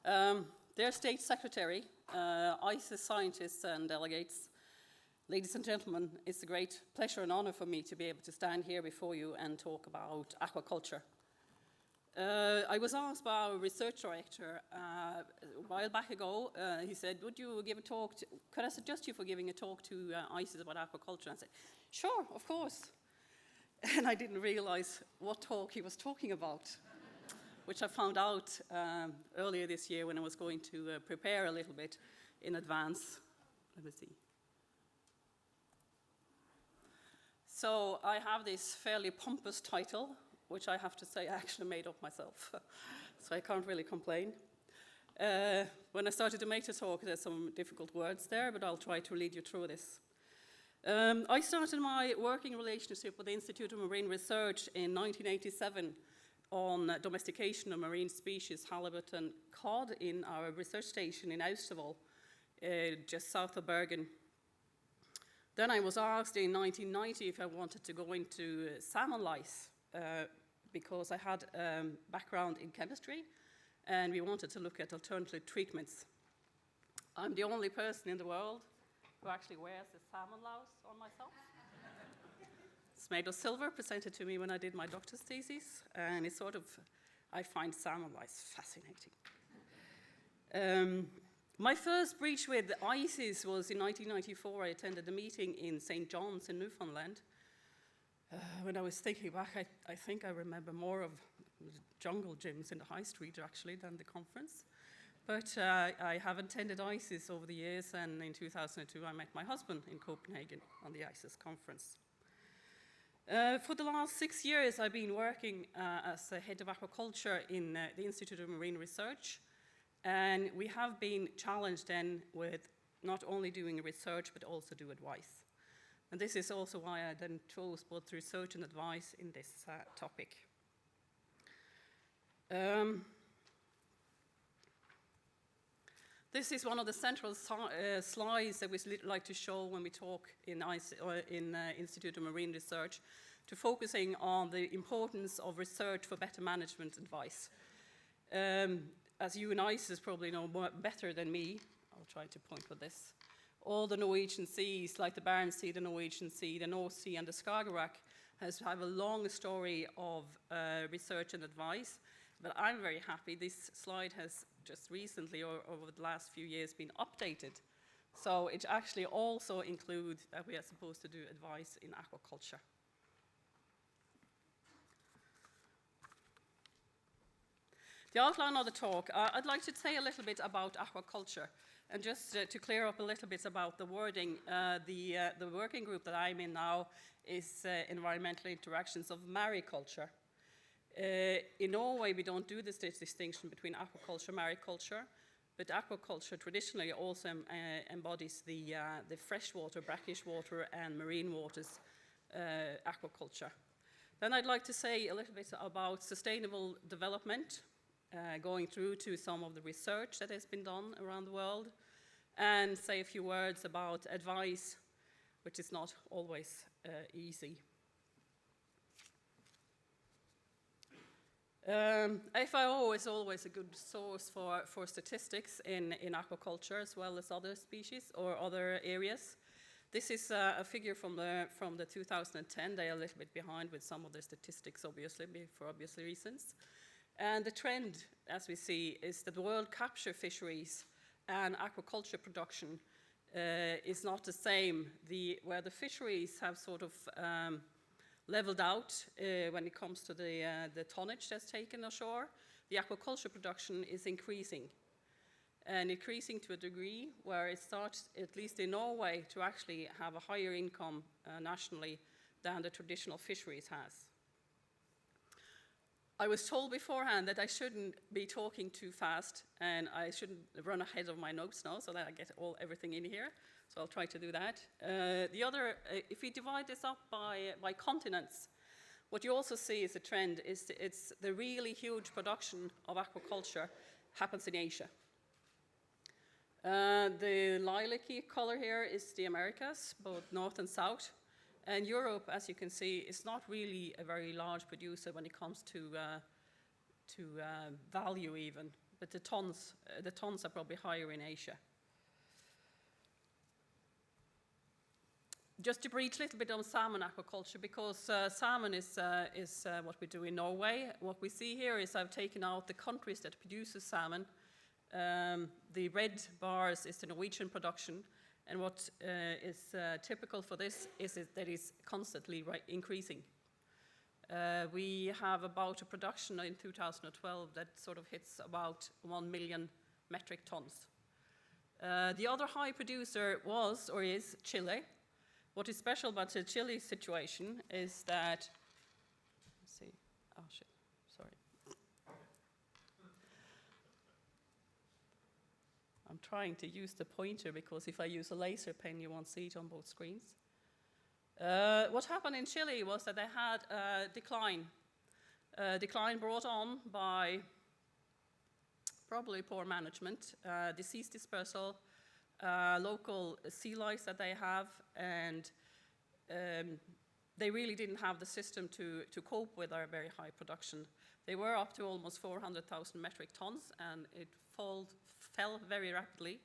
Dear State Secretary, ICES scientists and delegates, ladies and gentlemen, it's a great pleasure and honor for me to be able to stand here before you and talk about aquaculture. I was asked by our research director a while back ago, he said, would you give a talk, could I suggest you for giving a talk to ICES about aquaculture? And I said, sure, of course. And I didn't realize what talk he was talking about, which I found out earlier this year when I was going to prepare a little bit in advance. Let me see. So I have this fairly pompous title, which I have to say I actually made up myself, so I can't really complain. When I started to make the talk, there's some difficult words there, but I'll try to lead you through this. I started my working relationship with the Institute of Marine Research in 1987 on domestication of marine species, halibut and cod, in our research station in Austevoll, just south of Bergen. Then I was asked in 1990 if I wanted to go into salmon lice, because I had a background in chemistry, and we wanted to look at alternative treatments. I'm the only person in the world who actually wears the salmon louse on myself. It's made of silver, presented to me when I did my doctor's thesis, and it's sort of, I find salmon lice fascinating. My first breach with ICES was in 1994. I attended a meeting in St. John's in Newfoundland. When I was thinking back, I think I remember more of jungle gyms in the high street, actually, than the conference. But I have attended ICES over the years, and in 2002, I met my husband in Copenhagen on the ICES conference. For the last 6 years, I've been working as the head of aquaculture in the Institute of Marine Research, and we have been challenged then with not only doing research, but also do advice. And this is also why I then chose both research and advice in this topic. This is one of the central slides that we like to show when we talk in Institute of Marine Research, to focusing on the importance of research for better management advice. As you and ICES probably know better than me, I'll try to point with this. All the Norwegian seas, like the Barents Sea, the Norwegian Sea, the North Sea, and the Skagerrak, have a long story of research and advice. But I'm very happy this slide has just recently, or over the last few years, been updated. So it actually also includes that we are supposed to do advice in aquaculture. The outline of the talk, I'd like to say a little bit about aquaculture. And just to clear up a little bit about the wording, the working group that I'm in now is environmental interactions of mariculture. In Norway, we don't do this distinction between aquaculture and mariculture, but aquaculture traditionally also embodies the freshwater, brackish water, and marine waters aquaculture. Then I'd like to say a little bit about sustainable development, going through to some of the research that has been done around the world, and say a few words about advice, which is not always easy. FAO is always a good source for statistics in aquaculture, as well as other species or other areas. This is a figure from the 2010. They are a little bit behind with some of the statistics, obviously, for obvious reasons. And the trend, as we see, is that the world capture fisheries and aquaculture production is not the same. Where the fisheries have sort of leveled out when it comes to the tonnage that's taken ashore, the aquaculture production is increasing. And increasing to a degree where it starts, at least in Norway, to actually have a higher income nationally than the traditional fisheries has. I was told beforehand that I shouldn't be talking too fast, and I shouldn't run ahead of my notes now so that I get everything in here. So I'll try to do that. If we divide this up by continents, what you also see is a trend is it's the really huge production of aquaculture happens in Asia. The lilac color here is the Americas, both north and south. And Europe, as you can see, is not really a very large producer when it comes to value even. but the tons are probably higher in Asia. Just to breach a little bit on salmon aquaculture, because salmon is what we do in Norway. What we see here is I've taken out the countries that produce salmon. The red bars is the Norwegian production, and what is typical for this is that it's constantly increasing. We have about a production in 2012 that sort of hits about 1 million metric tons. The other high producer was, or is, Chile. What is special about the Chile situation is that, let's see, oh shit, sorry. I'm trying to use the pointer because if I use a laser pen, you won't see it on both screens. What happened in Chile was that they had a decline. Decline brought on by probably poor management, disease dispersal, local sea lice that they have, and they really didn't have the system to cope with our very high production. They were up to almost 400,000 metric tons, and it fell very rapidly.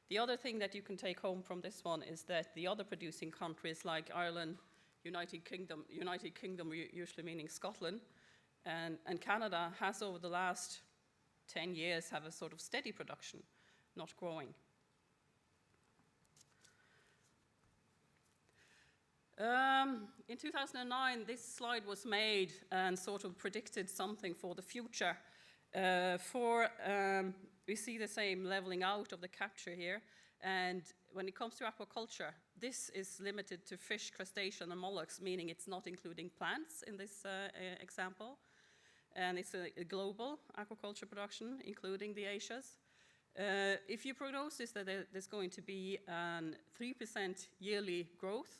The other thing that you can take home from this one is that the other producing countries like Ireland, United Kingdom usually meaning Scotland, and Canada has over the last 10 years have a sort of steady production, not growing. In 2009, this slide was made and sort of predicted something for the future. We see the same leveling out of the capture here. And when it comes to aquaculture, this is limited to fish, crustacean, and mollusks, meaning it's not including plants in this example. And it's a global aquaculture production, including the Asias. If you prognosis that there's going to be a 3% yearly growth,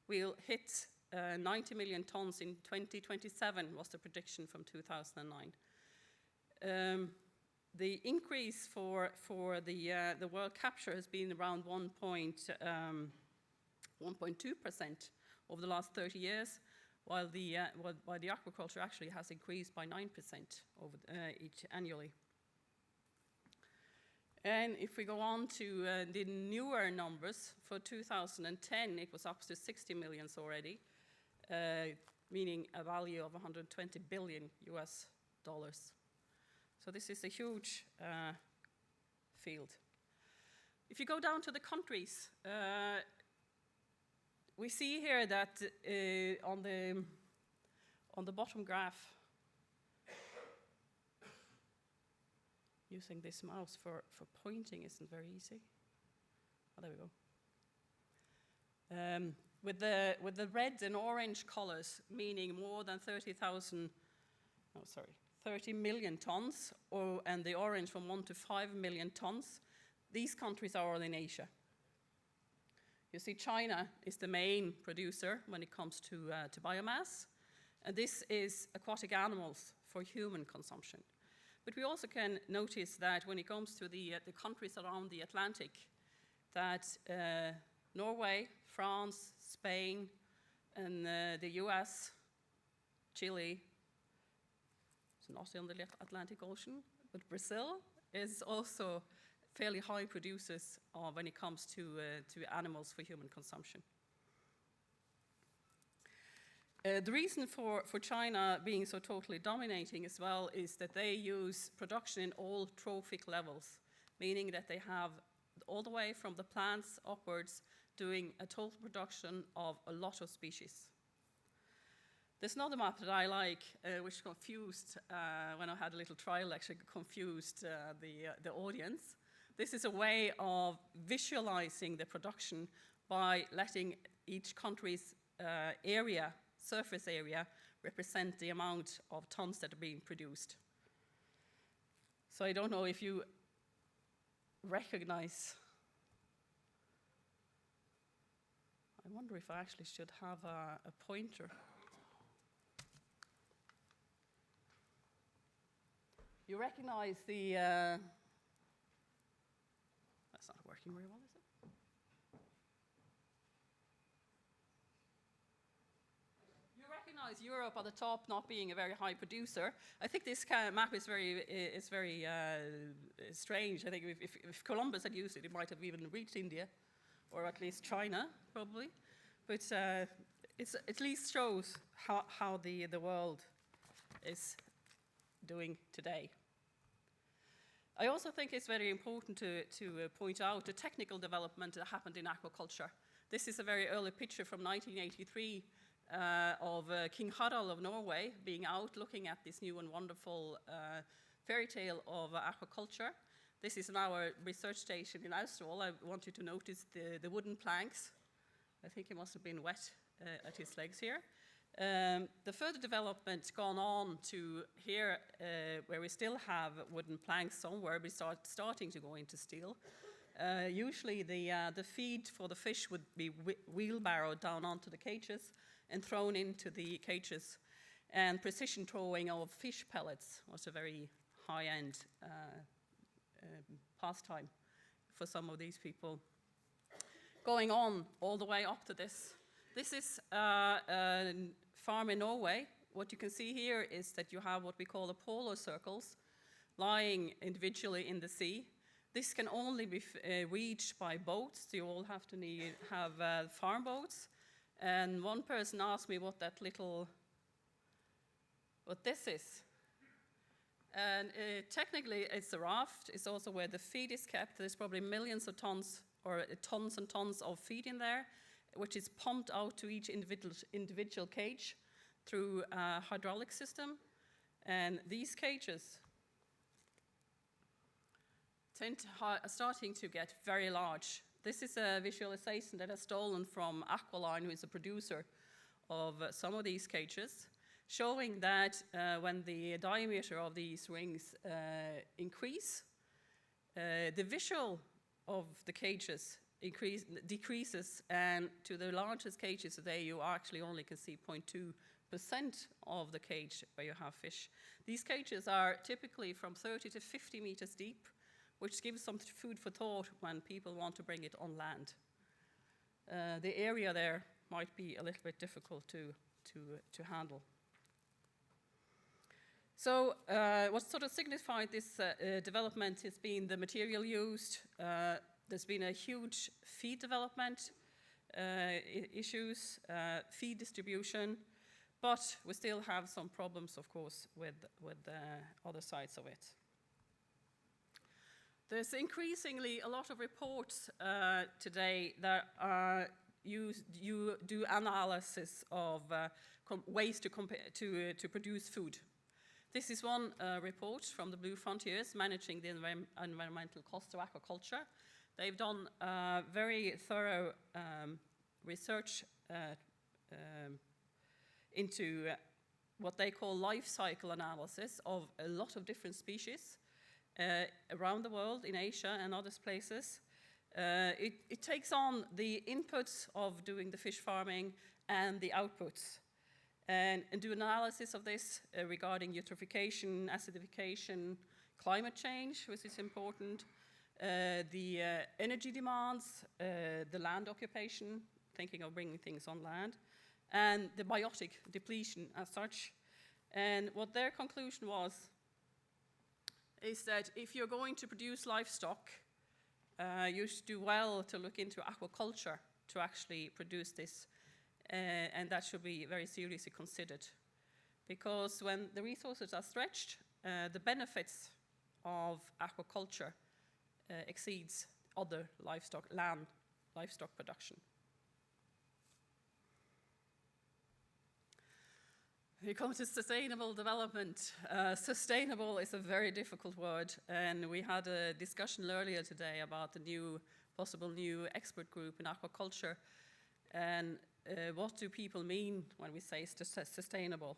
we'll hit 90 million tons in 2027 was the prediction from 2009. The increase for the world capture has been around 1.2% over the last 30 years, while the aquaculture actually has increased by 9% over each annually. And if we go on to the newer numbers, for 2010 it was up to 60 million already, meaning a value of 120 billion US dollars. So this is a huge field. If you go down to the countries, we see here that on the bottom graph, using this mouse for pointing isn't very easy. Oh, there we go. With the red and orange colors, meaning more than 30 million tons, and the orange from 1 to 5 million tons, these countries are all in Asia. You see, China is the main producer when it comes to biomass, and this is aquatic animals for human consumption. But we also can notice that when it comes to the countries around the Atlantic, that Norway, France, Spain, and the US, Chile, it's not in the Atlantic Ocean, but Brazil is also fairly high producers when it comes to animals for human consumption. The reason for China being so totally dominating as well is that they use production in all trophic levels, meaning that they have all the way from the plants upwards doing a total production of a lot of species. There's another map that I like, which confused, when I had a little trial, actually confused the audience. This is a way of visualizing the production by letting each country's surface area represent the amount of tons that are being produced. So I don't know if you recognize. I wonder if I actually should have a pointer. You recognize the, that's not working very well, is it? besides Europe at the top not being a very high producer, I think this kind of map is very strange. I think if Columbus had used it, it might have even reached India, or at least China, probably. But it at least shows how the world is doing today. I also think it's very important to point out the technical development that happened in aquaculture. This is a very early picture from 1983 of King Harald of Norway being out looking at this new and wonderful fairy tale of aquaculture. This is now a research station in Austevoll. I want you to notice the wooden planks. I think he must have been wet at his legs here. The further development gone on to here, where we still have wooden planks somewhere, we starting to go into steel. Usually the feed for the fish would be wheelbarrowed down onto the cages and thrown into the cages. And precision throwing of fish pellets was a very high-end pastime for some of these people. Going on all the way up to this. This is a farm in Norway. What you can see here is that you have what we call the polar circles lying individually in the sea. This can only be reached by boats. You all have to have farm boats. And one person asked me what this is. And technically it's a raft. It's also where the feed is kept. There's probably millions of tons or tons and tons of feed in there, which is pumped out to each individual cage through a hydraulic system. And these cages are starting to get very large. This is a visualization that is stolen from Aqualine, who is a producer of some of these cages, showing that when the diameter of these rings increase, the visual of the cages decreases, and to the largest cages today, you actually only can see 0.2% of the cage where you have fish. These cages are typically from 30 to 50 meters deep, which gives some food for thought when people want to bring it on land. The area there might be a little bit difficult to handle. So what sort of signified this development has been the material used. There's been a huge feed development issues, feed distribution, but we still have some problems, of course, with other sides of it. There's increasingly a lot of reports today that you do analysis of ways to produce food. This is one report from the Blue Frontiers, managing the environmental costs of aquaculture. They've done very thorough research into what they call life cycle analysis of a lot of different species around the world, in Asia and other places. It takes on the inputs of doing the fish farming and the outputs, and do analysis of this regarding eutrophication, acidification, climate change, which is important, the energy demands, the land occupation, thinking of bringing things on land, and the biotic depletion as such. And what their conclusion was is that if you're going to produce livestock, you should do well to look into aquaculture to actually produce this, and that should be very seriously considered. Because when the resources are stretched, the benefits of aquaculture exceeds other livestock production. We come to sustainable development. Sustainable is a very difficult word, and we had a discussion earlier today about the possible new expert group in aquaculture, and what do people mean when we say sustainable?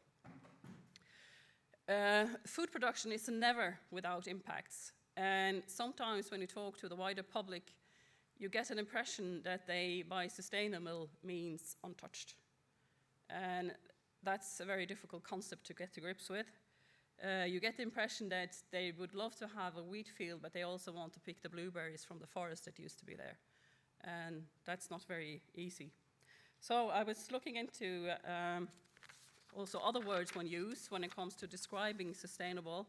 Food production is never without impacts, and sometimes when you talk to the wider public, you get an impression that by sustainable means untouched. And that's a very difficult concept to get to grips with. You get the impression that they would love to have a wheat field, but they also want to pick the blueberries from the forest that used to be there. And that's not very easy. So I was looking into also other words when used when it comes to describing sustainable.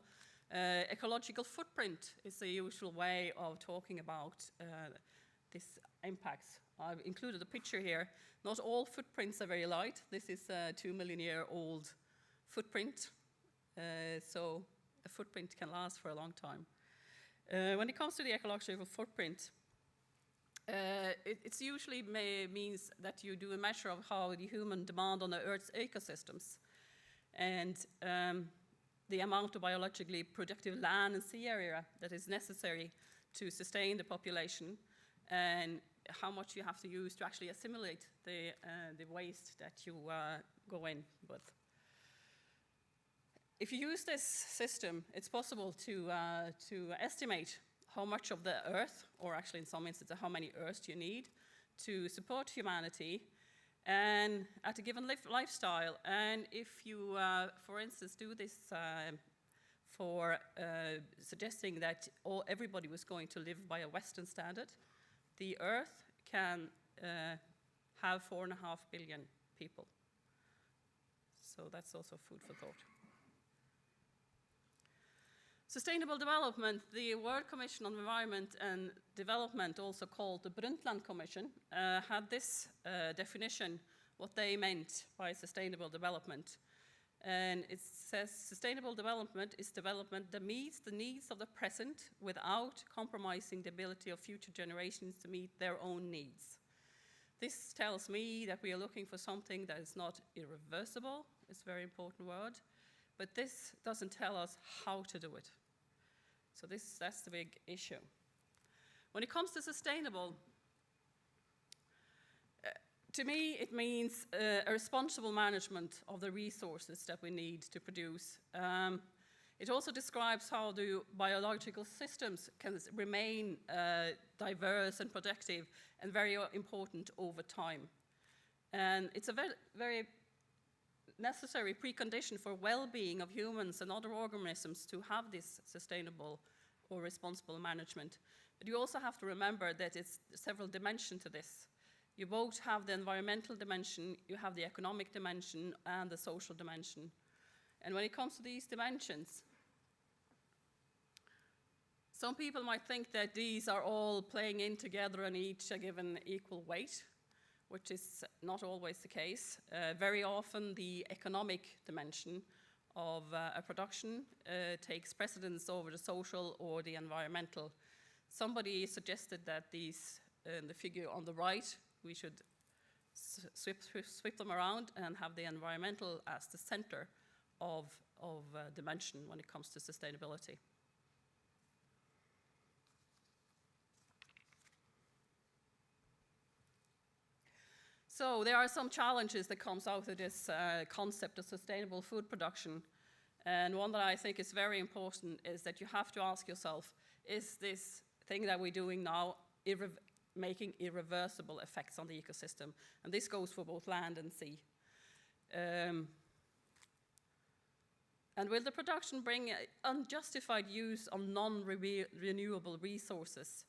Ecological footprint is the usual way of talking about this impacts. I've included a picture here. Not all footprints are very light. This is a 2 million year old footprint. So a footprint can last for a long time. When it comes to the ecological footprint, it usually means that you do a measure of how the human demand on the Earth's ecosystems and the amount of biologically productive land and sea area that is necessary to sustain the population, and how much you have to use to actually assimilate the waste that you go in with. If you use this system, it's possible to estimate how much of the Earth, or actually in some instances how many Earths you need to support humanity and at a given lifestyle. And if you, for instance, do this for suggesting that everybody was going to live by a Western standard, the Earth can have 4.5 billion people. So that's also food for thought. Sustainable development, the World Commission on Environment and Development, also called the Brundtland Commission, had this definition, what they meant by sustainable development. And it says sustainable development is development that meets the needs of the present without compromising the ability of future generations to meet their own needs. This tells me that we are looking for something that is not irreversible. It's a very important word. But this doesn't tell us how to do it. So that's the big issue. When it comes to sustainable, to me it means a responsible management of the resources that we need to produce. It also describes how the biological systems can remain diverse and productive and very important over time. And it's a very necessary precondition for well-being of humans and other organisms to have this sustainable or responsible management. But you also have to remember that it's several dimensions to this. You both have the environmental dimension, you have the economic dimension, and the social dimension. And when it comes to these dimensions, some people might think that these are all playing in together and each are given equal weight, which is not always the case. Very often the economic dimension of a production takes precedence over the social or the environmental. Somebody suggested that these, the figure on the right, we should sweep them around and have the environmental as the center of dimension when it comes to sustainability. So there are some challenges that comes out of this concept of sustainable food production. And one that I think is very important is that you have to ask yourself, is this thing that we're doing now making irreversible effects on the ecosystem? And this goes for both land and sea. And will the production bring unjustified use of non-renewable resources?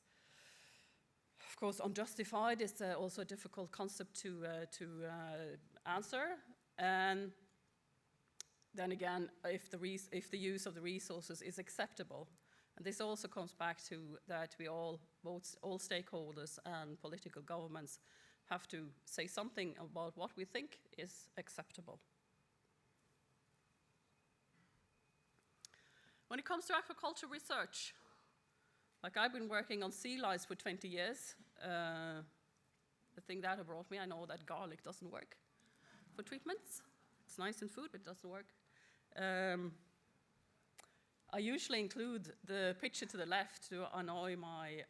Of course, unjustified is also a difficult concept to answer. And then again, if the use of the resources is acceptable. And this also comes back to that we all stakeholders and political governments have to say something about what we think is acceptable. When it comes to aquaculture research, like I've been working on sea lice for 20 years. The thing that brought me, I know that garlic doesn't work for treatments. It's nice in food, but it doesn't work. I usually include the picture to the left to annoy my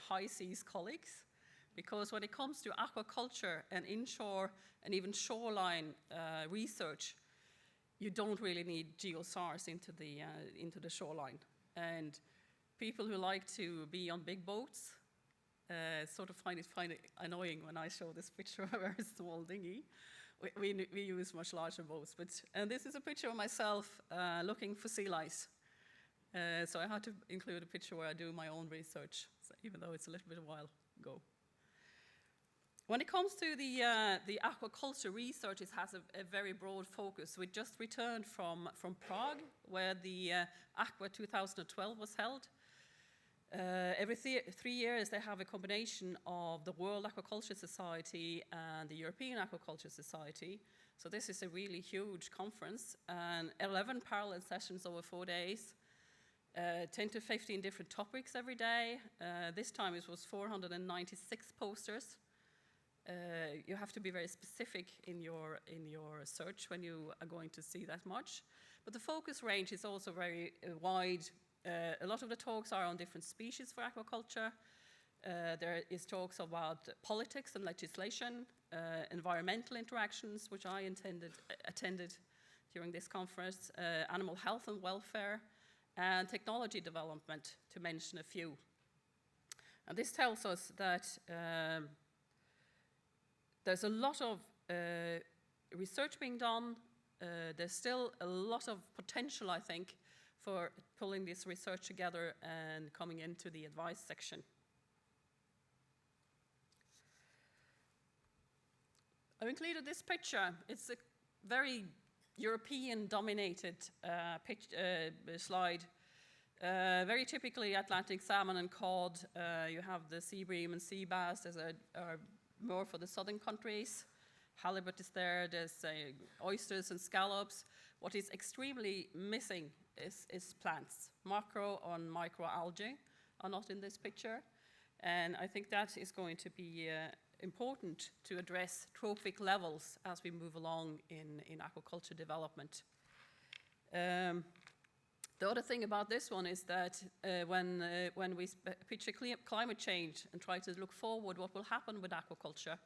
high seas colleagues, because when it comes to aquaculture and inshore and even shoreline research, you don't really need geosars into the shoreline. And people who like to be on big boats sort of find it annoying when I show this picture of a very small dinghy. We use much larger boats, and this is a picture of myself looking for sea lice. So I had to include a picture where I do my own research, so even though it's a little bit a while ago. When it comes to the aquaculture research, it has a very broad focus. We just returned from Prague, where the Aqua 2012 was held. Every 3 years, they have a combination of the World Aquaculture Society and the European Aquaculture Society. So this is a really huge conference, and 11 parallel sessions over 4 days, 10 to 15 different topics every day. This time it was 496 posters. You have to be very specific in your search when you are going to see that much. But the focus range is also very wide. A lot of the talks are on different species for aquaculture. There is talks about politics and legislation, environmental interactions, which I attended during this conference, animal health and welfare, and technology development, to mention a few. And this tells us that there's a lot of research being done. There's still a lot of potential, I think, for pulling this research together and coming into the advice section. I've included this picture. It's a very European-dominated slide. Very typically Atlantic salmon and cod. You have the sea bream and sea bass as are more for the southern countries. Halibut is there. There's oysters and scallops. What is extremely missing is plants. Macro and microalgae are not in this picture. And I think that is going to be important to address trophic levels as we move along in aquaculture development. The other thing about this one is that when we picture climate change and try to look forward what will happen with aquaculture,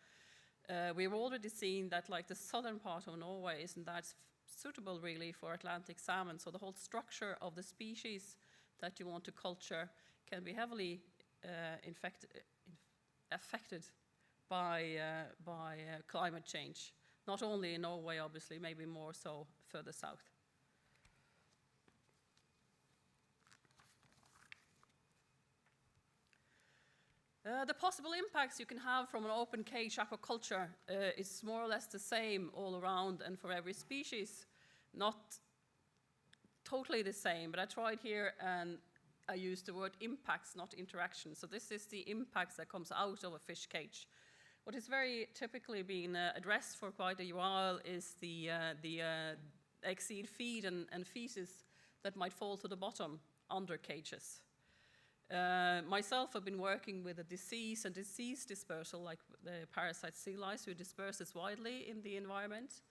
we've already seen that like the southern part of Norway isn't that suitable really for Atlantic salmon. So the whole structure of the species that you want to culture can be heavily affected by climate change. Not only in Norway, obviously, maybe more so further south. The possible impacts you can have from an open cage aquaculture is more or less the same all around and for every species. Not totally the same, but I tried here and I used the word impacts, not interaction. So this is the impacts that comes out of a fish cage. What is very typically being addressed for quite a while is the exceed feed and feces that might fall to the bottom under cages. Myself, I've been working with a disease and disease dispersal, like the parasite sea lice, who disperses widely in the environment.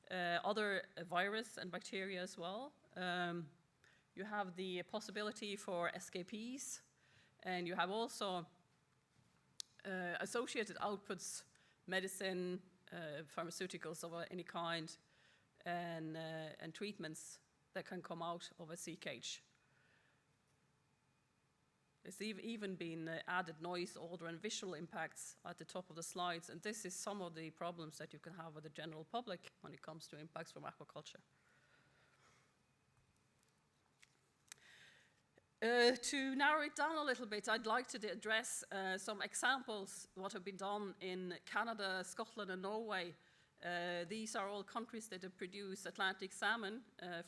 Other virus and bacteria as well. You have the possibility for escapees, and you have also associated outputs, medicine, pharmaceuticals of any kind, and treatments that can come out of a sea cage. There's even been added noise, odor, and visual impacts at the top of the slides, and this is some of the problems that you can have with the general public when it comes to impacts from aquaculture. To narrow it down a little bit, I'd like to address some examples what have been done in Canada, Scotland, and Norway. These are all countries that have produced Atlantic salmon.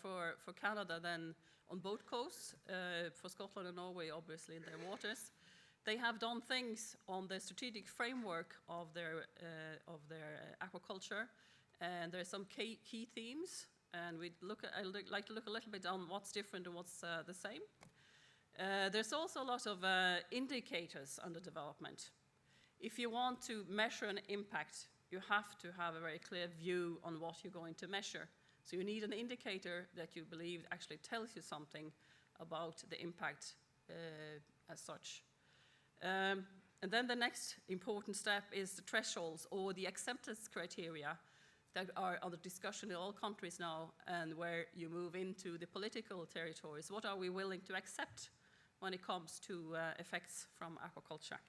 For Canada, then on both coasts, for Scotland and Norway, obviously in their waters. They have done things on the strategic framework of their aquaculture, and there are some key themes, and I'd like to look a little bit on what's different and what's the same. There's also a lot of indicators under development. If you want to measure an impact, you have to have a very clear view on what you're going to measure. So you need an indicator that you believe actually tells you something about the impact as such. And then the next important step is the thresholds or the acceptance criteria that are under discussion in all countries now, and where you move into the political territories. What are we willing to accept when it comes to effects from aquaculture?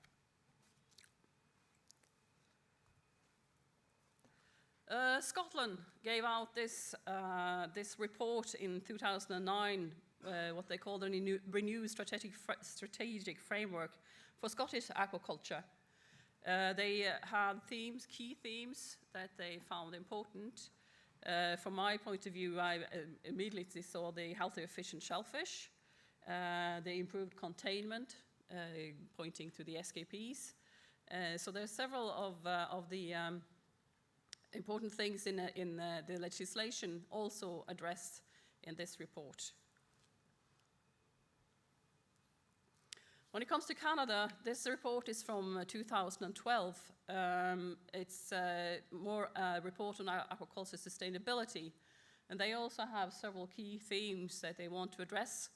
Scotland gave out this report in 2009, what they called a renewed strategic framework for Scottish aquaculture. They had themes, key themes that they found important. From my point of view, I immediately saw the healthy, efficient shellfish, the improved containment, pointing to the SKPs. So there's several of the important things in the legislation also addressed in this report. When it comes to Canada, this report is from 2012. It's more a report on aquaculture sustainability, and they also have several key themes that they want to address.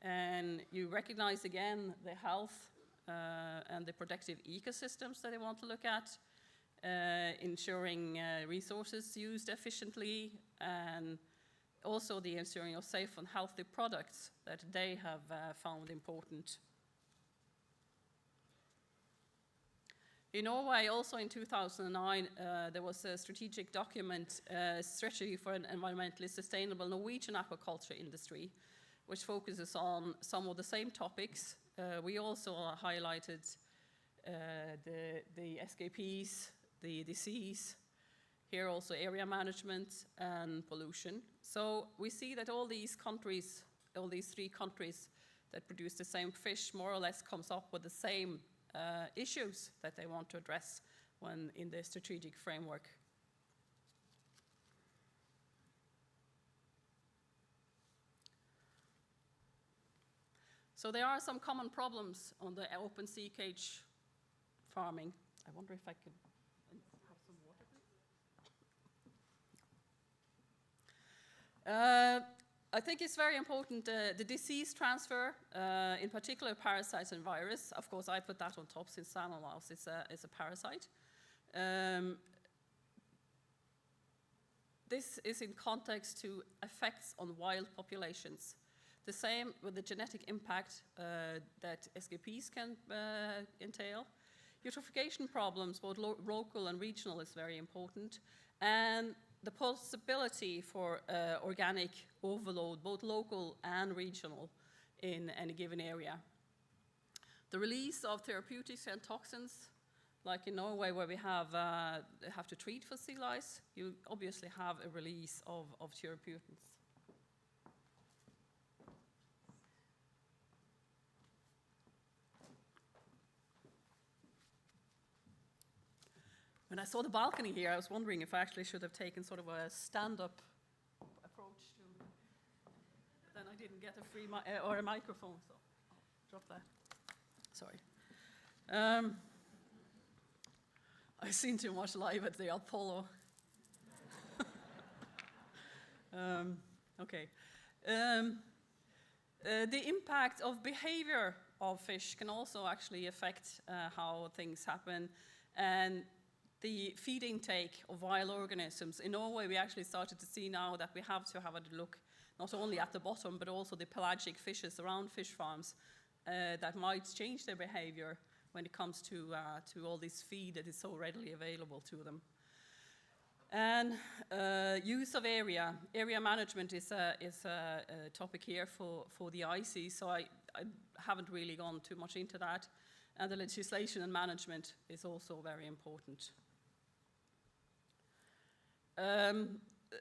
And you recognize again the health and the protective ecosystems that they want to look at, ensuring resources used efficiently, and also the ensuring of safe and healthy products that they have found important. In Norway, also in 2009, there was a strategic document, Strategy for an Environmentally Sustainable Norwegian Aquaculture Industry, which focuses on some of the same topics. We also highlighted the SKPs, the disease, here also area management and pollution. So we see that all these countries, all these 3 countries that produce the same fish more or less comes up with the same issues that they want to address when in the strategic framework. So there are some common problems on the open sea cage farming. I wonder if I can have some water, please. I think it's very important, the disease transfer, in particular parasites and virus. Of course, I put that on top since salmon louse is a parasite. This is in context to effects on wild populations. The same with the genetic impact that SKPs can entail. Eutrophication problems, both local and regional, is very important. And the possibility for organic overload, both local and regional, in any given area. The release of therapeutics and toxins, like in Norway where we have to treat for sea lice, you obviously have a release of therapeutics. When I saw the balcony here, I was wondering if I actually should have taken sort of a stand-up approach to, but then I didn't get a free or a microphone, so I'll drop that. Sorry. I've seen too much live at the Apollo. Okay. The impact of behavior of fish can also actually affect how things happen, and the feed intake of wild organisms. In Norway, we actually started to see now that we have to have a look not only at the bottom, but also the pelagic fishes around fish farms that might change their behavior when it comes to all this feed that is so readily available to them. And use of area management is a topic here for the IC, so I haven't really gone too much into that. And the legislation and management is also very important.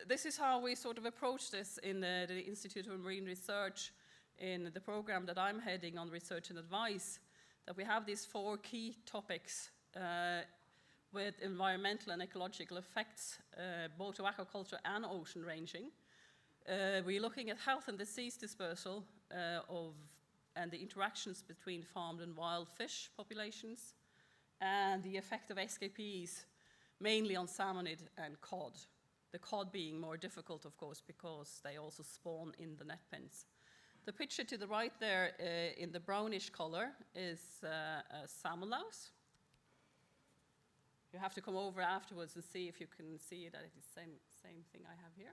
This is how we sort of approach this in the Institute of Marine Research in the program that I'm heading on research and advice, that we have these 4 key topics with environmental and ecological effects, both to aquaculture and ocean ranging. We're looking at health and disease dispersal and the interactions between farmed and wild fish populations, and the effect of SKPs, mainly on salmonid and cod. The cod being more difficult, of course, because they also spawn in the net pens. The picture to the right there in the brownish color is a salmon louse. You have to come over afterwards and see if you can see that it is the same thing I have here.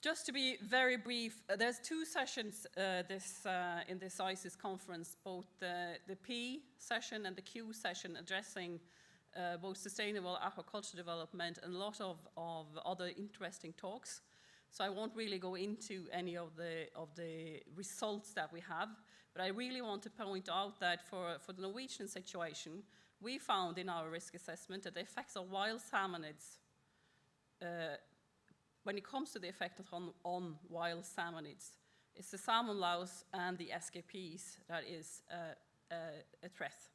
Just to be very brief, there's 2 sessions in this ICES conference, both the P session and the Q session, addressing both sustainable aquaculture development and a lot of other interesting talks. So I won't really go into any of the results that we have, but I really want to point out that for the Norwegian situation, we found in our risk assessment that the effects of wild salmonids, when it comes to the effect on wild salmonids, it's the salmon louse and the SKPs that is a threat.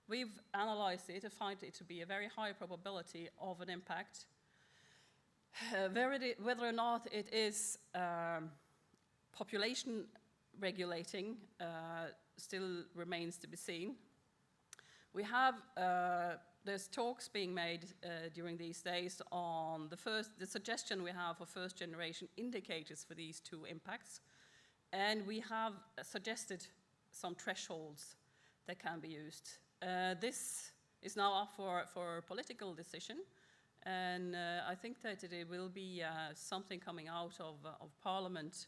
We've analyzed it to find it to be a very high probability of an impact. Whether or not it is population regulating still remains to be seen. We have, there's talks being made during these days on the suggestion we have for first generation indicators for these two impacts. And we have suggested some thresholds that can be used. This is now up for political decision. And I think that it will be something coming out of Parliament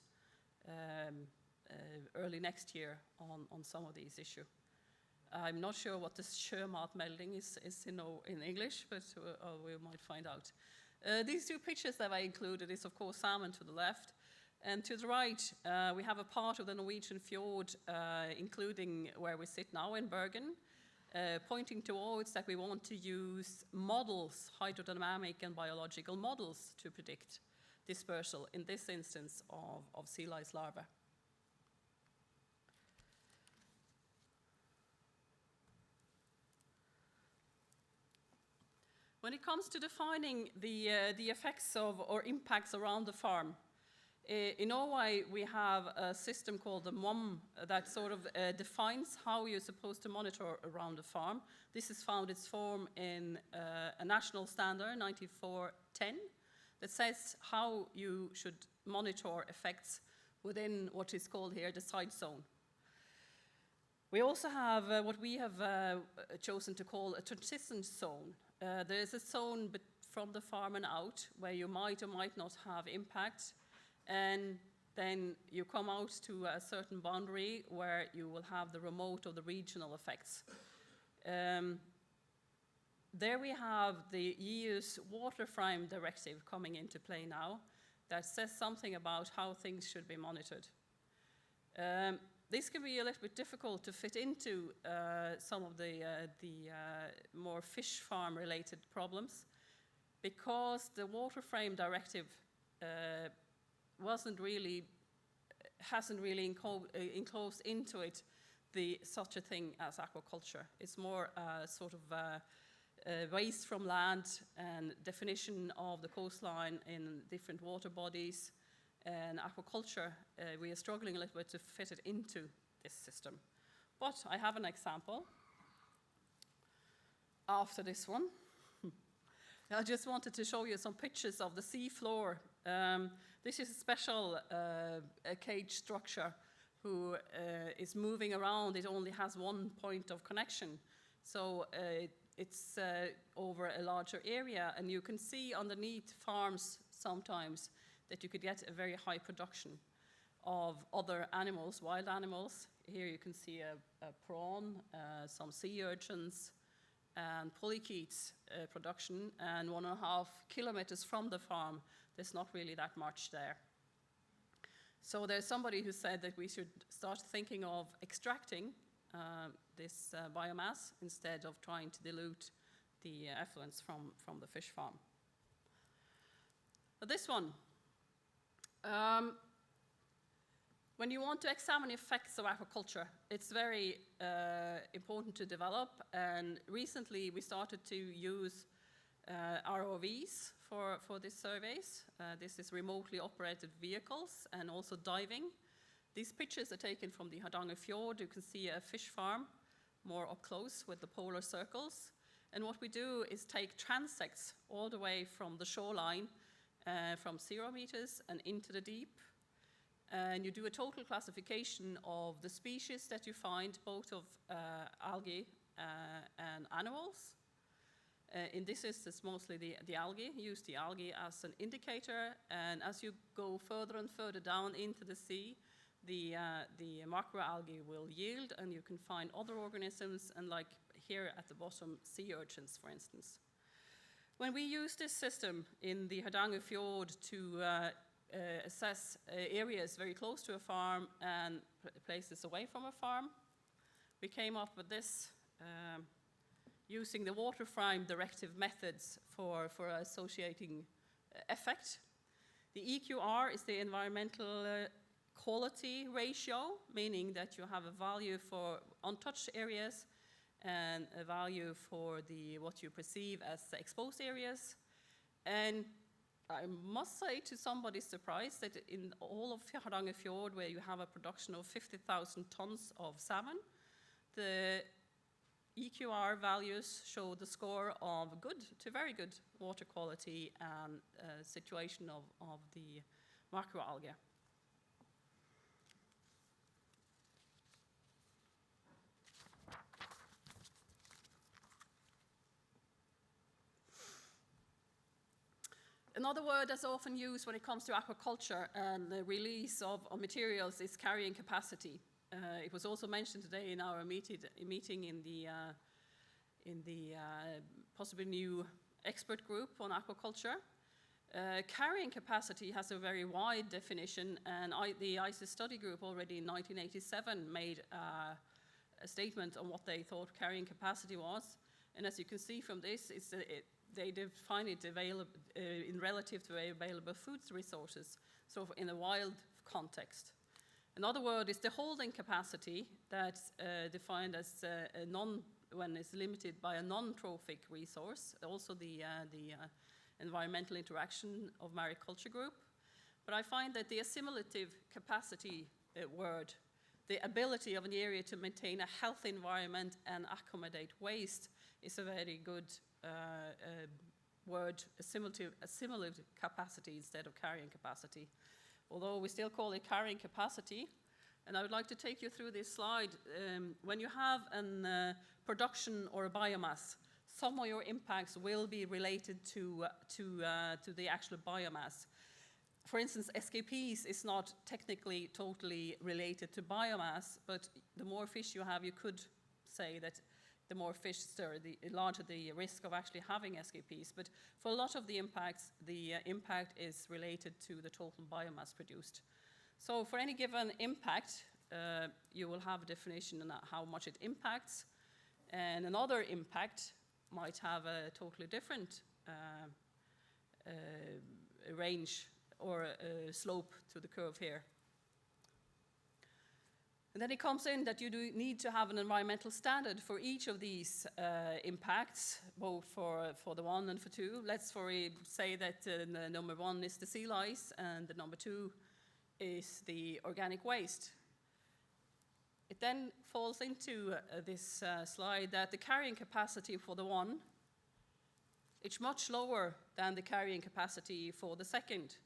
early next year on some of these issues. I'm not sure what this sjømatmelding is in English, but we might find out. These two pictures that I included is, of course, salmon to the left. And to the right, we have a part of the Norwegian fjord, including where we sit now in Bergen, pointing towards that we want to use models, hydrodynamic and biological models, to predict dispersal, in this instance, of sea lice larvae. When it comes to defining the effects of or impacts around the farm, in Norway we have a system called the MOM that sort of defines how you're supposed to monitor around the farm. This has found its form in a national standard, 9410, that says how you should monitor effects within what is called here the side zone. We also have what we have chosen to call a transition zone. There is a zone from the farm and out where you might or might not have impact, and then you come out to a certain boundary where you will have the remote or the regional effects. There we have the EU's water frame directive coming into play now that says something about how things should be monitored. This can be a little bit difficult to fit into some of the more fish farm related problems, because the water frame directive hasn't really enclosed into it such a thing as aquaculture. It's more sort of waste from land and definition of the coastline in different water bodies. And aquaculture, we are struggling a little bit to fit it into this system. But I have an example after this one. I just wanted to show you some pictures of the sea floor. This is a special cage structure who is moving around. It only has one point of connection. So it's over a larger area, and you can see underneath farms sometimes that you could get a very high production of other animals, wild animals. Here you can see a prawn, some sea urchins, and polychaetes production, and 1.5 kilometers from the farm, there's not really that much there. So there's somebody who said that we should start thinking of extracting this biomass instead of trying to dilute the effluents from the fish farm. But this one, when you want to examine effects of aquaculture, it's very important to develop, and recently we started to use ROVs for these surveys. This is remotely operated vehicles and also diving. These pictures are taken from the Hardanger Fjord. You can see a fish farm more up close with the polar circles. And what we do is take transects all the way from the shoreline, from 0 meters and into the deep. And you do a total classification of the species that you find, both of algae and animals. In this instance, mostly the algae. Use the algae as an indicator, and as you go further and further down into the sea, the macroalgae will yield, and you can find other organisms, and like here at the bottom, sea urchins, for instance. When we use this system in the Hardanger Fjord to assess areas very close to a farm and places away from a farm. We came up with this using the water frame directive methods for associating effect. The EQR is the environmental quality ratio, meaning that you have a value for untouched areas and a value for what you perceive as exposed areas. And I must say, to somebody's surprise, that in all of Hardangerfjord, where you have a production of 50,000 tons of salmon, the EQR values show the score of good to very good water quality and situation of the macroalgae. Another word that's often used when it comes to aquaculture and the release of materials is carrying capacity. It was also mentioned today in our meeting in the possibly new expert group on aquaculture. Carrying capacity has a very wide definition, and the ICES study group already in 1987 made a statement on what they thought carrying capacity was. And as you can see from this, they define it in relative to available food resources, so in a wild context. Another word is the holding capacity, that's defined as when it's limited by a non-trophic resource, also the environmental interaction of mariculture group. But I find that the assimilative capacity word, the ability of an area to maintain a healthy environment and accommodate waste, is a very good word, assimilative capacity instead of carrying capacity. Although we still call it carrying capacity. And I would like to take you through this slide. When you have a production or a biomass, some of your impacts will be related to the actual biomass. For instance, SKPs is not technically totally related to biomass, but the more fish you have, you could say that the more fish stir, the larger the risk of actually having SKPs. But for a lot of the impacts, the impact is related to the total biomass produced. So for any given impact, you will have a definition on how much it impacts. And another impact might have a totally different range or a slope to the curve here. And then it comes in that you do need to have an environmental standard for each of these impacts, both for the 1 and for 2. Let's say that the number 1 is the sea lice and the number 2 is the organic waste. It then falls into this slide that the carrying capacity for the 1 is much lower than the carrying capacity for the second.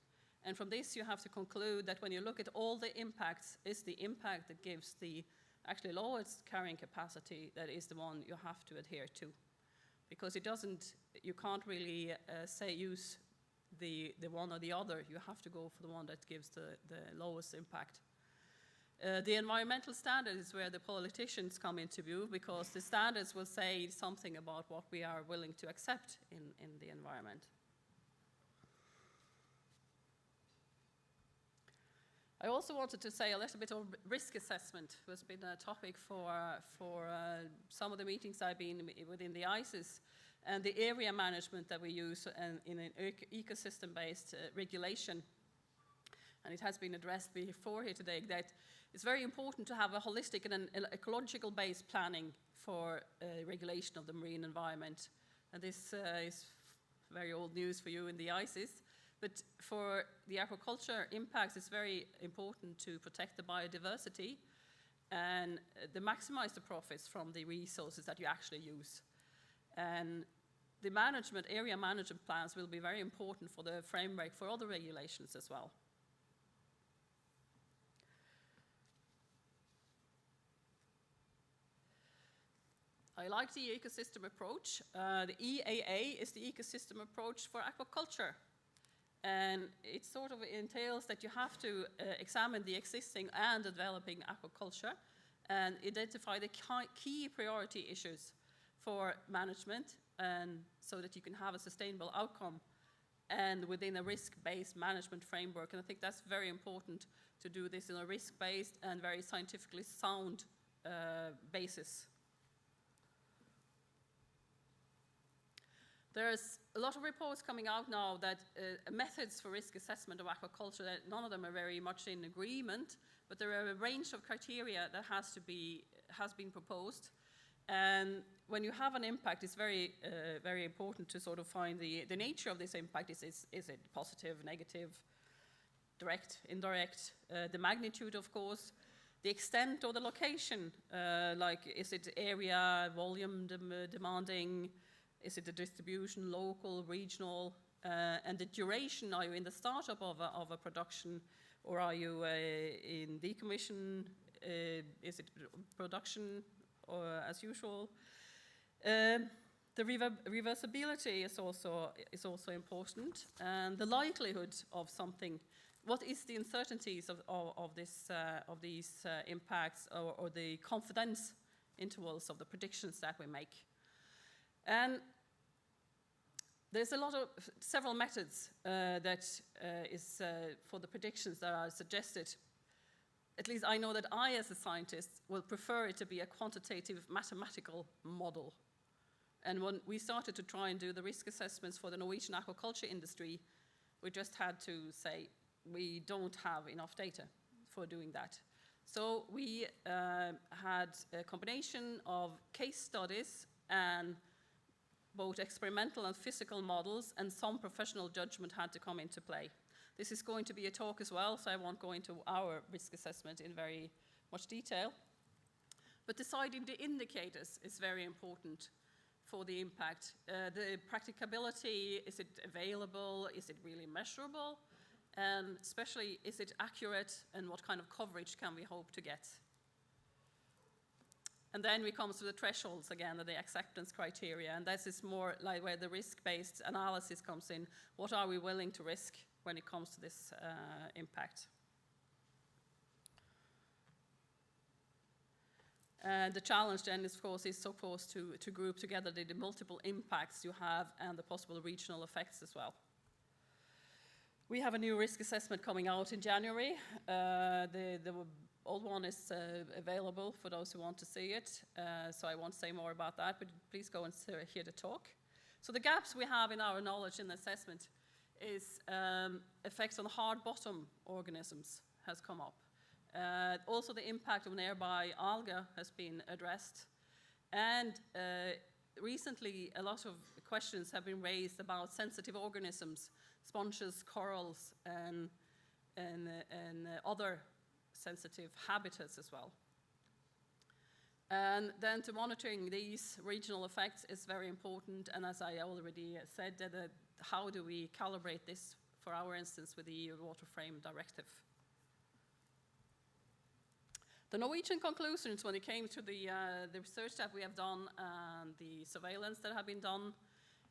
And from this, you have to conclude that when you look at all the impacts, is the impact that gives the actually lowest carrying capacity that is the one you have to adhere to. Because you can't really use the one or the other. You have to go for the one that gives the lowest impact. The environmental standard is where the politicians come into view, because the standards will say something about what we are willing to accept in the environment. I also wanted to say a little bit of risk assessment. It has been a topic for some of the meetings I've been within the ICES, and the area management that we use in an ecosystem-based regulation. And it has been addressed before here today that it's very important to have a holistic and an ecological-based planning for regulation of the marine environment. And this is very old news for you in the ICES. But for the aquaculture impacts, it's very important to protect the biodiversity and to maximize the profits from the resources that you actually use. And the area management plans will be very important for the framework for other regulations as well. I like the ecosystem approach. The EAA is the ecosystem approach for aquaculture. And it sort of entails that you have to examine the existing and developing aquaculture and identify the key priority issues for management, and so that you can have a sustainable outcome. and within a risk-based management framework. And I think that's very important to do this in a risk-based and very scientifically sound basis. There's a lot of reports coming out now that methods for risk assessment of aquaculture, that none of them are very much in agreement, but there are a range of criteria that has been proposed. And when you have an impact, it's very important to sort of find the nature of this impact. Is it positive, negative, direct, indirect, the magnitude, of course, the extent or the location, like is it area, volume demanding, is it the distribution, local, regional, and the duration? Are you in the startup of a production, or are you in decommission? Is it production or as usual? The reversibility is also important, and the likelihood of something. What is the uncertainties of these impacts, or the confidence intervals of the predictions that we make? And there's several methods that is for the predictions that are suggested. At least I know that I, as a scientist, will prefer it to be a quantitative mathematical model. And when we started to try and do the risk assessments for the Norwegian aquaculture industry, we just had to say, we don't have enough data for doing that. So we had a combination of case studies and both experimental and physical models, and some professional judgment had to come into play. This is going to be a talk as well, so I won't go into our risk assessment in very much detail. But deciding the indicators is very important for the impact. The practicability, is it available? Is it really measurable? And especially, is it accurate? And what kind of coverage can we hope to get? And then we come to the thresholds again, the acceptance criteria, and this is more like where the risk-based analysis comes in. What are we willing to risk when it comes to this impact? And the challenge then, of course, is supposed to group together the multiple impacts you have and the possible regional effects as well. We have a new risk assessment coming out in January. The old one is available for those who want to see it, so I won't say more about that, but please go and hear the talk. So the gaps we have in our knowledge and assessment is effects on hard bottom organisms has come up. Also the impact of nearby algae has been addressed. And recently a lot of questions have been raised about sensitive organisms, sponges, corals, and other sensitive habitats as well. And then to monitoring these regional effects is very important, and as I already said, how do we calibrate this, for our instance, with the EU Water Frame Directive? The Norwegian conclusions when it came to the research that we have done and the surveillance that have been done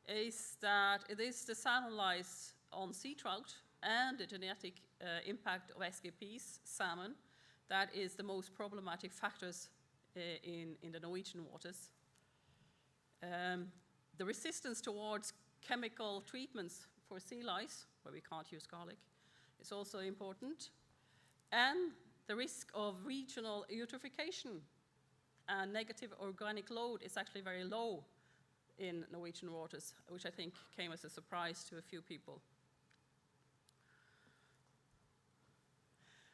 is that it is the salmon lice on sea trout and the genetic impact of SKPs, salmon, that is the most problematic factors in the Norwegian waters. The resistance towards chemical treatments for sea lice, where we can't use garlic, is also important. And the risk of regional eutrophication and negative organic load is actually very low in Norwegian waters, which I think came as a surprise to a few people.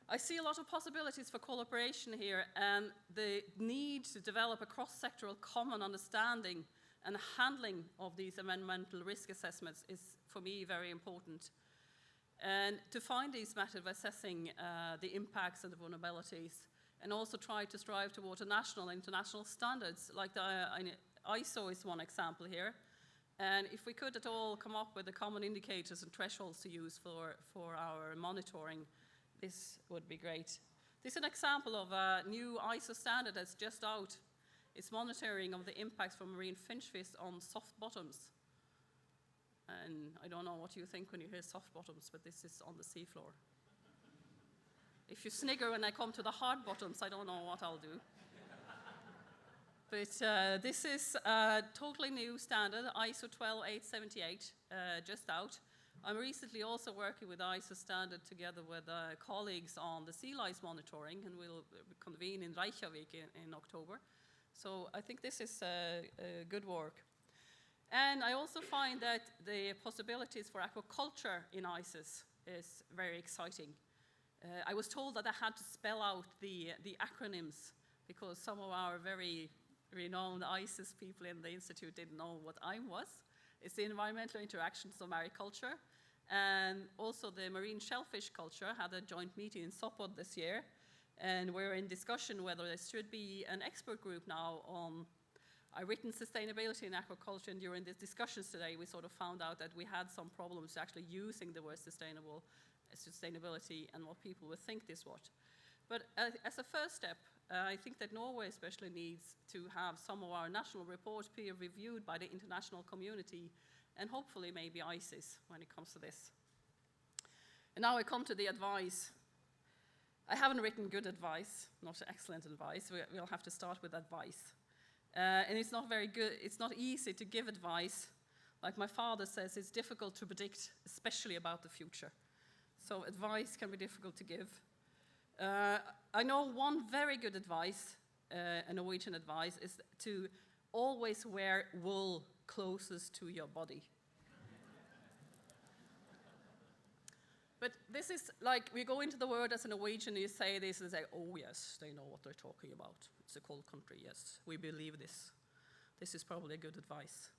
I see a lot of possibilities for collaboration here, and the need to develop a cross-sectoral common understanding and handling of these environmental risk assessments is, for me, very important. And to find these methods of assessing the impacts and the vulnerabilities, and also try to strive towards national and international standards, like the ISO is one example here. And if we could at all come up with the common indicators and thresholds to use for our monitoring, this would be great. This is an example of a new ISO standard that's just out. It's monitoring of the impacts from marine finchfish on soft bottoms. And I don't know what you think when you hear soft bottoms, but this is on the seafloor. If you snigger when I come to the hard bottoms, I don't know what I'll do. But this is a totally new standard, ISO 12878, just out. I'm recently also working with ISO standard together with colleagues on the sea lice monitoring, and we'll convene in Reykjavik in October. So I think this is good work. And I also find that the possibilities for aquaculture in ISIS is very exciting. I was told that I had to spell out the acronyms because some of our very renowned ISIS people in the Institute didn't know what IME was. It's the Environmental Interactions of Mariculture. And also the Marine Shellfish Culture had a joint meeting in Sopot this year. And we're in discussion whether there should be an expert group now on written sustainability in aquaculture. And during these discussions today, we sort of found out that we had some problems actually using the word sustainability and what people would think this was. But as a first step, I think that Norway especially needs to have some of our national reports peer reviewed by the international community and hopefully maybe ISIS when it comes to this. And now I come to the advice. I haven't written good advice, not excellent advice. We'll have to start with advice. And it's not very good, it's not easy to give advice. Like my father says, it's difficult to predict, especially about the future. So advice can be difficult to give. I know one very good advice, a Norwegian advice, is to always wear wool closest to your body. But this is like, we go into the world as a Norwegian, you say this and say, oh yes, they know what they're talking about. It's a cold country, yes, we believe this. This is probably a good advice.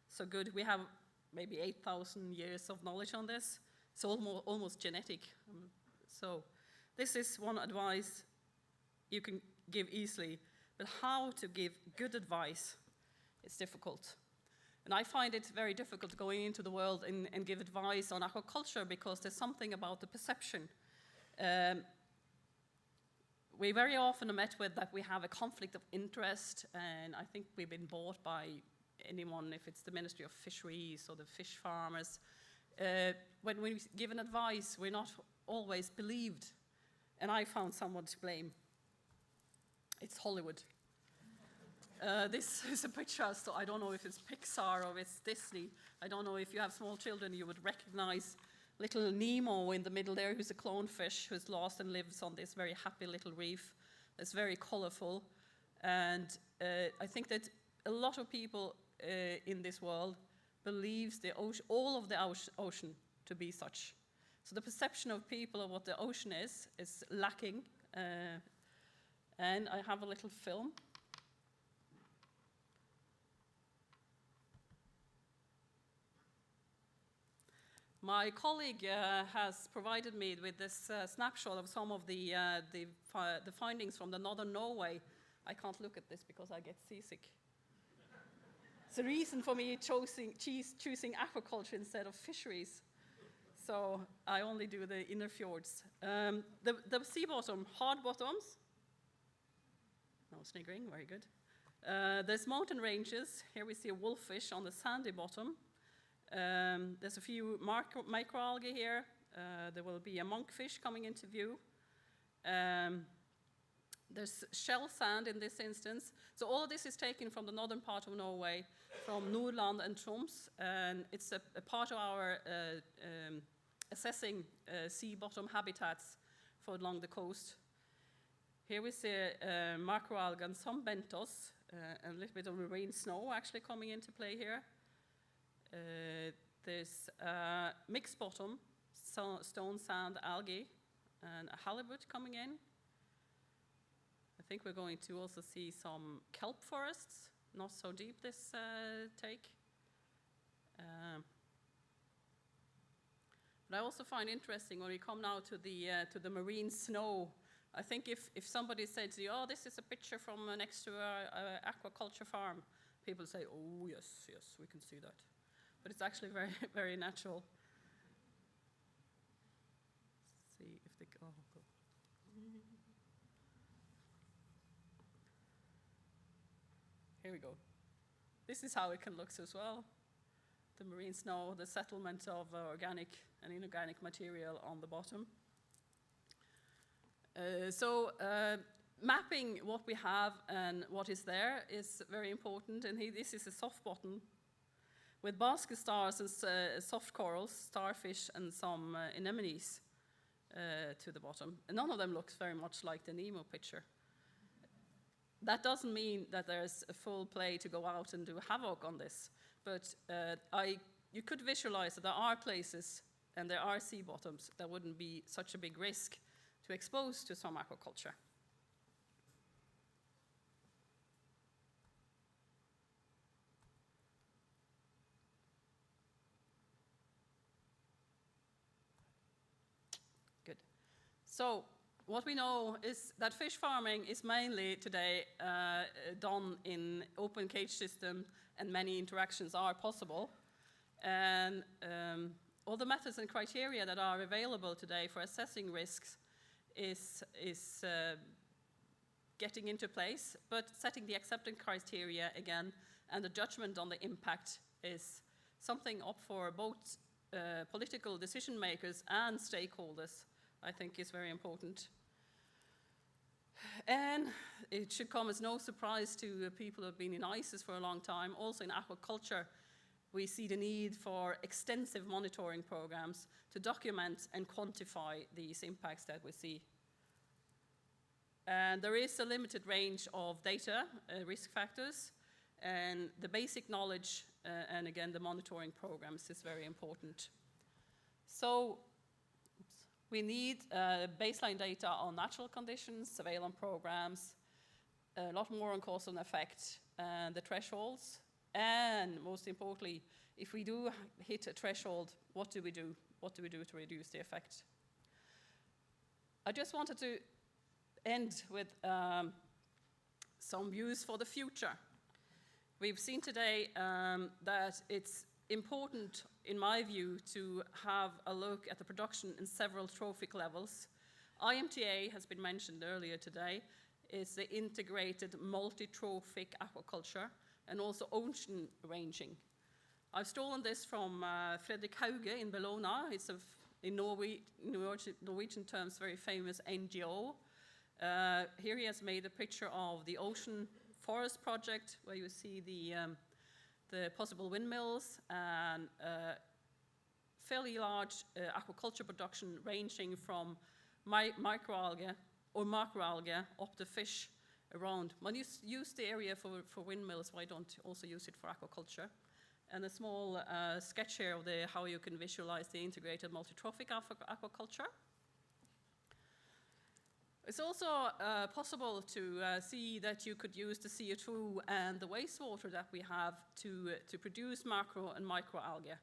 So good, we have maybe 8,000 years of knowledge on this. It's almost genetic. So this is one advice you can give easily, but how to give good advice is difficult. And I find it very difficult going into the world and give advice on aquaculture because there's something about the perception. We very often are met with that we have a conflict of interest, and I think we've been bought by anyone, if it's the Ministry of Fisheries or the fish farmers. When we give an advice, we're not always believed. And I found someone to blame. It's Hollywood. This is a picture, so I don't know if it's Pixar or it's Disney. I don't know if you have small children, you would recognize little Nemo in the middle there, who's a clownfish who's lost and lives on this very happy little reef. It's very colorful. And I think that a lot of people in this world believes all of the ocean to be such. So the perception of people of what the ocean is lacking. And I have a little film. My colleague has provided me with this snapshot of some of the findings from the northern Norway. I can't look at this because I get seasick. It's a reason for me choosing aquaculture instead of fisheries. So I only do the inner fjords. The sea bottom, hard bottoms. No sniggering, very good. There's mountain ranges. Here we see a wolffish on the sandy bottom. There's a few microalgae here. There will be a monkfish coming into view. There's shell sand in this instance. So all of this is taken from the northern part of Norway, from Nordland and Troms, and it's a part of our assessing sea bottom habitats for along the coast. Here we see macroalgae and some bentos, and a little bit of marine snow actually coming into play here. There's mixed bottom, stone, sand, algae, and a halibut coming in. I think we're going to also see some kelp forests, not so deep this take. But I also find interesting when we come now to the marine snow. I think if somebody said to you, oh, this is a picture from next to our aquaculture farm, people say, oh, yes, we can see that. But it's actually very, very natural. Let's see if they go. Here we go. This is how it can look as well. The marine snow, the settlement of organic and inorganic material on the bottom. Mapping what we have and what is there is very important. And this is a soft bottom. with basket stars and soft corals, starfish, and some anemones to the bottom. And none of them looks very much like the Nemo picture. That doesn't mean that there's a full play to go out and do havoc on this, but you could visualize that there are places and there are sea bottoms that wouldn't be such a big risk to expose to some aquaculture. Good. So what we know is that fish farming is mainly today done in open cage system, and many interactions are possible. And all the methods and criteria that are available today for assessing risks is getting into place, but setting the acceptance criteria again, and the judgment on the impact is something up for both political decision makers and stakeholders, I think is very important. And it should come as no surprise to people who have been in ICES for a long time. Also in aquaculture, we see the need for extensive monitoring programs to document and quantify these impacts that we see. And there is a limited range of data, risk factors, and the basic knowledge, and again, the monitoring programs is very important. So we need baseline data on natural conditions, surveillance programs, a lot more on cause and effect, and the thresholds. And most importantly, if we do hit a threshold, what do we do? What do we do to reduce the effect? I just wanted to end with some views for the future. We've seen today that it's important, in my view, to have a look at the production in several trophic levels. IMTA has been mentioned earlier today. It's the integrated multi-trophic aquaculture, and also ocean ranging. I've stolen this from Fredrik Hauge in Bellona. It's in Norwegian terms, very famous NGO. Here he has made a picture of the ocean forest project, where you see the possible windmills and fairly large aquaculture production ranging from microalgae or macroalgae up to fish around. When you use the area for windmills, why don't you also use it for aquaculture? And a small sketch here of how you can visualize the integrated multi-trophic aquaculture. It's also possible to see that you could use the CO2 and the wastewater that we have to produce macro and microalgae,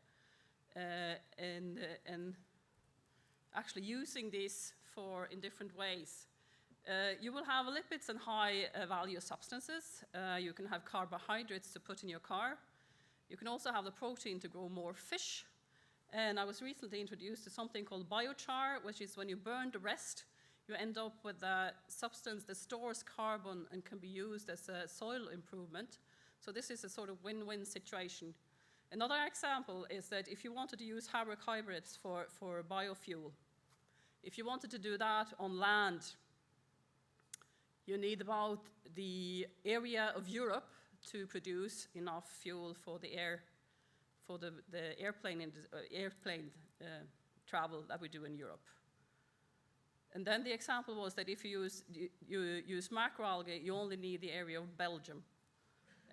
and actually using this in different ways. You will have lipids and high value substances. You can have carbohydrates to put in your car. You can also have the protein to grow more fish. And I was recently introduced to something called biochar, which is when you burn the rest, you end up with a substance that stores carbon and can be used as a soil improvement. So this is a sort of win-win situation. Another example is that if you wanted to use hybrids for biofuel, if you wanted to do that on land, you need about the area of Europe to produce enough fuel for the airplane travel that we do in Europe. And then the example was that if you use macroalgae, you only need the area of Belgium.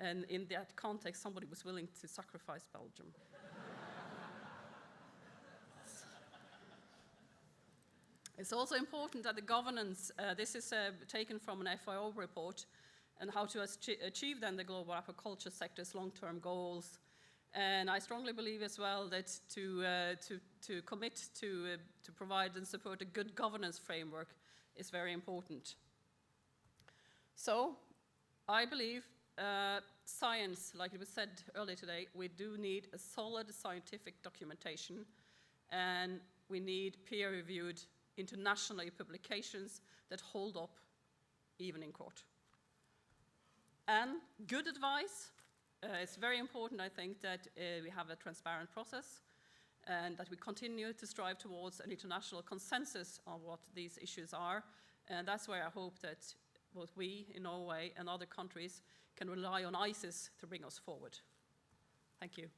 And in that context, somebody was willing to sacrifice Belgium. It's also important that the governance, this is taken from an FAO report, and how to achieve then the global aquaculture sector's long-term goals. And I strongly believe as well that to commit to provide and support a good governance framework is very important. So I believe science, like it was said earlier today, we do need a solid scientific documentation, and we need peer-reviewed internationally publications that hold up even in court. And good advice. It's very important, I think, that we have a transparent process and that we continue to strive towards an international consensus on what these issues are. And that's where I hope that both we in Norway and other countries can rely on ICES to bring us forward. Thank you.